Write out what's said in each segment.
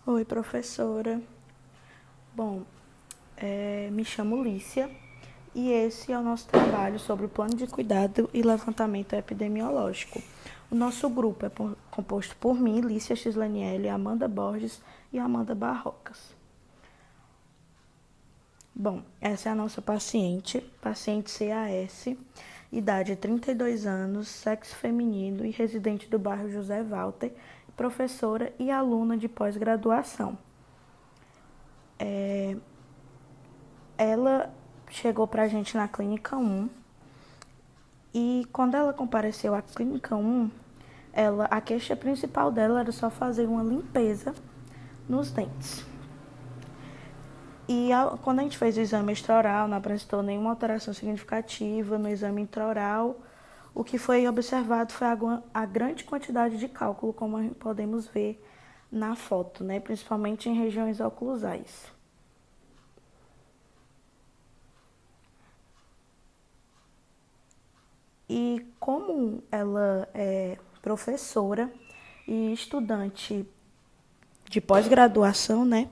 Oi, professora. Bom, me chamo Lícia e esse é o nosso trabalho sobre o plano de cuidado e levantamento epidemiológico. O nosso grupo é composto por mim, Lícia Xlaniele, Amanda Borges e Amanda Barrocas. Bom, essa é a nossa paciente CAS, idade 32 anos, sexo feminino e residente do bairro José Walter, professora e aluna de pós-graduação. Ela chegou pra gente na Clínica 1 e quando ela compareceu à Clínica 1, a queixa principal dela era só fazer uma limpeza nos dentes. E quando a gente fez o exame extraoral, não apresentou nenhuma alteração significativa no exame intraoral. O que foi observado foi a grande quantidade de cálculo, como podemos ver na foto, né? Principalmente em regiões oclusais. E como ela é professora e estudante de pós-graduação, né?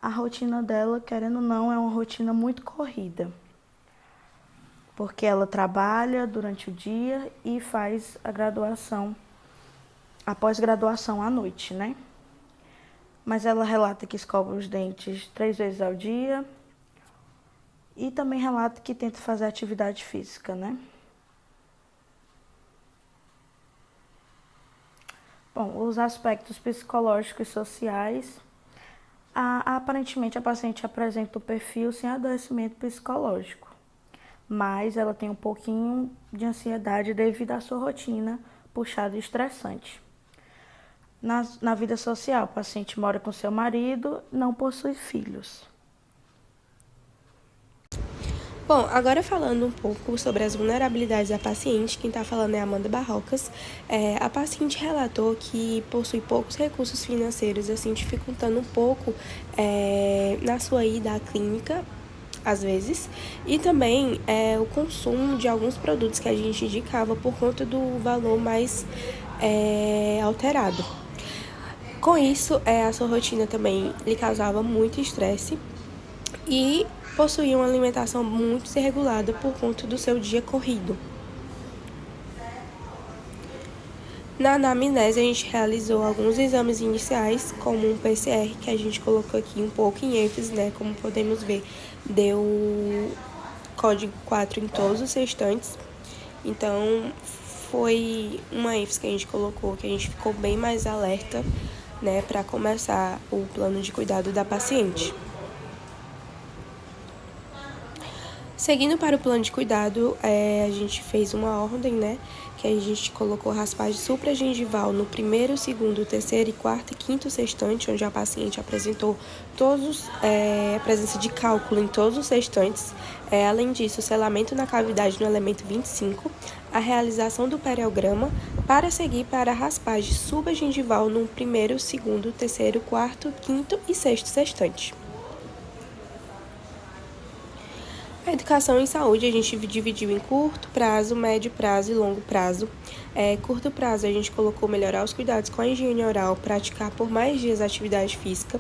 A rotina dela, querendo ou não, é uma rotina muito corrida. Porque ela trabalha durante o dia e faz a pós-graduação à noite, né? Mas ela relata que escova os dentes 3 vezes ao dia e também relata que tenta fazer atividade física, né? Bom, os aspectos psicológicos e sociais. Aparentemente, a paciente apresenta o perfil sem adoecimento psicológico, mas ela tem um pouquinho de ansiedade devido à sua rotina puxada e estressante. Na vida social, o paciente mora com seu marido, não possui filhos. Bom, agora falando um pouco sobre as vulnerabilidades da paciente, quem está falando é a Amanda Barrocas. A paciente relatou que possui poucos recursos financeiros, assim, dificultando um pouco na sua ida à clínica, às vezes, e também o consumo de alguns produtos que a gente indicava por conta do valor mais alterado. Com isso, a sua rotina também lhe causava muito estresse e possuía uma alimentação muito desregulada por conta do seu dia corrido. Na anamnese, a gente realizou alguns exames iniciais, como um PCR, que a gente colocou aqui um pouco em ênfase, né? Como podemos ver, deu código 4 em todos os sextantes. Então, foi uma ênfase que a gente colocou, que a gente ficou bem mais alerta, né? Para começar o plano de cuidado da paciente. Seguindo para o plano de cuidado, a gente fez uma ordem, né? Que a gente colocou raspagem supragengival no primeiro, segundo, terceiro, quarto e quinto sextante, onde a paciente apresentou a presença de cálculo em todos os sextantes. Além disso, o selamento na cavidade no elemento 25, a realização do periograma, para seguir para a raspagem supragengival no primeiro, segundo, terceiro, quarto, quinto e sexto sextante. A educação em saúde a gente dividiu em curto prazo, médio prazo e longo prazo. Curto prazo a gente colocou melhorar os cuidados com a higiene oral, praticar por mais dias a atividade física.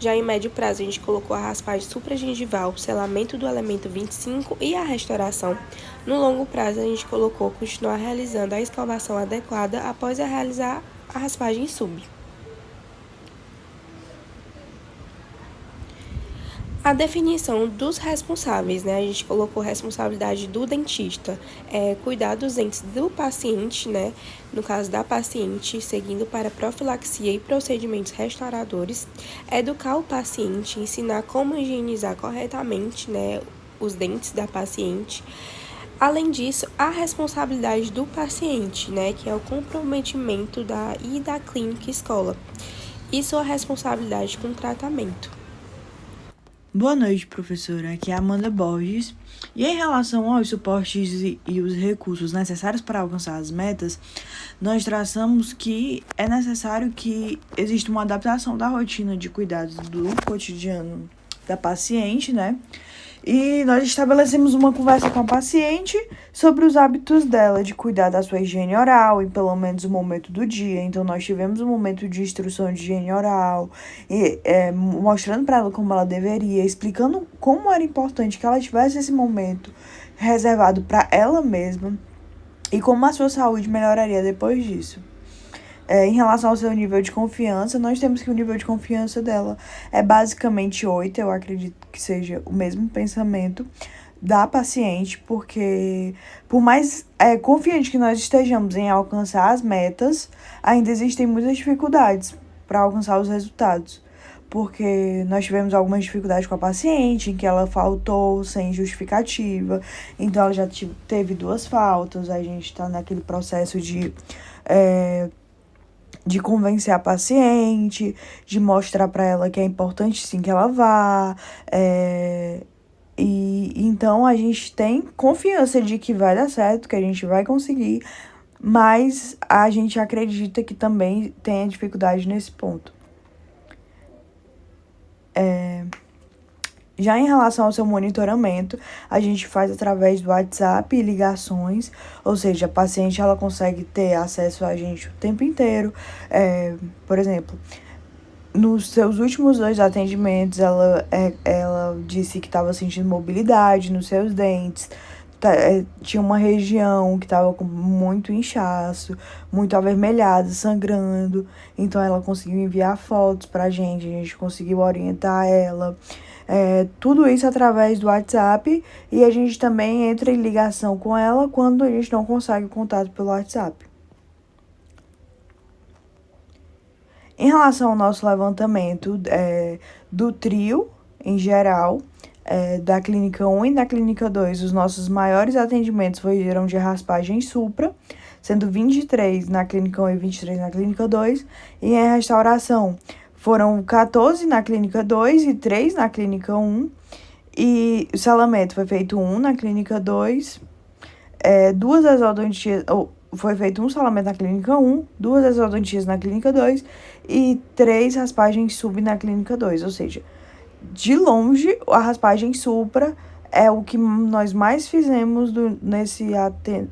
Já em médio prazo a gente colocou a raspagem supragengival, selamento do elemento 25 e a restauração. No longo prazo a gente colocou continuar realizando a escovação adequada após realizar a raspagem sub. A definição dos responsáveis, né? A gente colocou responsabilidade do dentista, cuidar dos dentes do paciente, né? No caso da paciente, seguindo para profilaxia e procedimentos restauradores, educar o paciente, ensinar como higienizar corretamente, né? Os dentes da paciente. Além disso, a responsabilidade do paciente, né? Que é o comprometimento da clínica escola, e sua responsabilidade com o tratamento. Boa noite, professora. Aqui é a Amanda Borges. E em relação aos suportes e os recursos necessários para alcançar as metas, nós traçamos que é necessário que exista uma adaptação da rotina de cuidados do cotidiano da paciente, né? E nós estabelecemos uma conversa com a paciente sobre os hábitos dela de cuidar da sua higiene oral em pelo menos um momento do dia. Então, nós tivemos um momento de instrução de higiene oral, e, mostrando para ela como ela deveria, explicando como era importante que ela tivesse esse momento reservado para ela mesma e como a sua saúde melhoraria depois disso. Em relação ao seu nível de confiança, nós temos que o nível de confiança dela é basicamente 8, eu acredito que seja o mesmo pensamento da paciente, porque por mais confiante que nós estejamos em alcançar as metas, ainda existem muitas dificuldades para alcançar os resultados. Porque nós tivemos algumas dificuldades com a paciente, em que ela faltou sem justificativa, então ela já teve 2 faltas, a gente está naquele processo de convencer a paciente, de mostrar para ela que é importante sim que ela vá. E então a gente tem confiança de que vai dar certo, que a gente vai conseguir, mas a gente acredita que também tem dificuldade nesse ponto. Já em relação ao seu monitoramento, a gente faz através do WhatsApp e ligações, ou seja, a paciente ela consegue ter acesso a gente o tempo inteiro. Por exemplo, nos seus últimos 2 atendimentos, ela disse que estava sentindo mobilidade nos seus dentes, tinha uma região que estava com muito inchaço, muito avermelhada, sangrando. Então, ela conseguiu enviar fotos pra gente, a gente conseguiu orientar ela. Tudo isso através do WhatsApp, e a gente também entra em ligação com ela quando a gente não consegue contato pelo WhatsApp. Em relação ao nosso levantamento do trio, em geral, da Clínica 1 e da Clínica 2, os nossos maiores atendimentos foram de raspagem supra, sendo 23 na Clínica 1 e 23 na Clínica 2, e em restauração foram 14 na Clínica 2 e 3 na Clínica 1, e o selamento foi feito 1 na Clínica 2, 2 exodontias, foi feito um selamento na Clínica 1, 2 exodontias na Clínica 2 e 3 raspagens sub na Clínica 2, ou seja, de longe, a raspagem supra é o que nós mais fizemos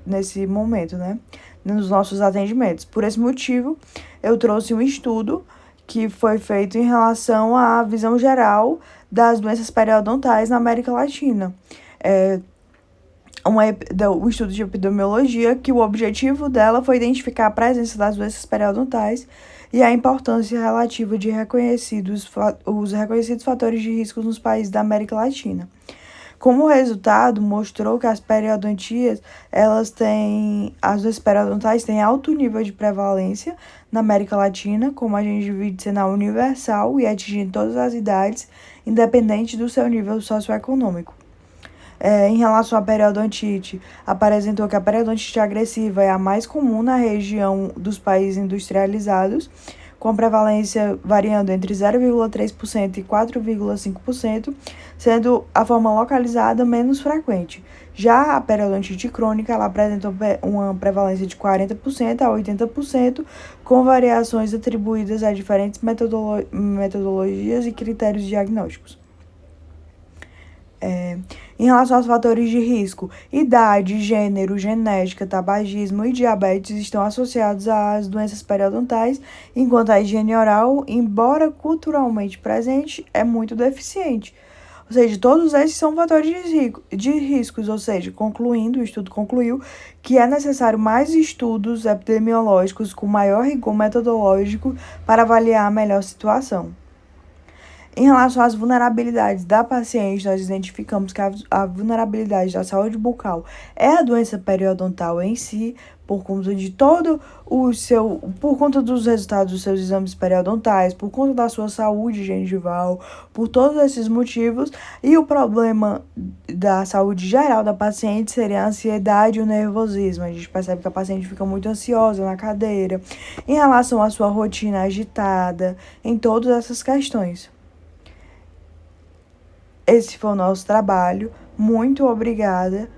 nesse momento, né? Nos nossos atendimentos. Por esse motivo, eu trouxe um estudo que foi feito em relação à visão geral das doenças periodontais na América Latina. Um estudo de epidemiologia que o objetivo dela foi identificar a presença das doenças periodontais e a importância relativa de os reconhecidos fatores de risco nos países da América Latina. Como resultado, mostrou que as periodontias, as doenças periodontais têm alto nível de prevalência na América Latina, como a gengividite senal universal e atingindo todas as idades, independente do seu nível socioeconômico. Em relação à periodontite, apresentou que a periodontite agressiva é a mais comum na região dos países industrializados, com prevalência variando entre 0,3% e 4,5%, sendo a forma localizada menos frequente. Já a periodontite crônica, ela apresentou uma prevalência de 40% a 80%, com variações atribuídas a diferentes metodologias e critérios diagnósticos. Em relação aos fatores de risco, idade, gênero, genética, tabagismo e diabetes estão associados às doenças periodontais, enquanto a higiene oral, embora culturalmente presente, é muito deficiente. Ou seja, todos esses são fatores de riscos, ou seja, concluindo, o estudo concluiu que é necessário mais estudos epidemiológicos com maior rigor metodológico para avaliar a melhor situação. Em relação às vulnerabilidades da paciente, nós identificamos que a vulnerabilidade da saúde bucal é a doença periodontal em si, por conta de por conta dos resultados dos seus exames periodontais, por conta da sua saúde gengival, por todos esses motivos. E o problema da saúde geral da paciente seria a ansiedade e o nervosismo. A gente percebe que a paciente fica muito ansiosa na cadeira, em relação à sua rotina agitada, em todas essas questões. Esse foi o nosso trabalho. Muito obrigada.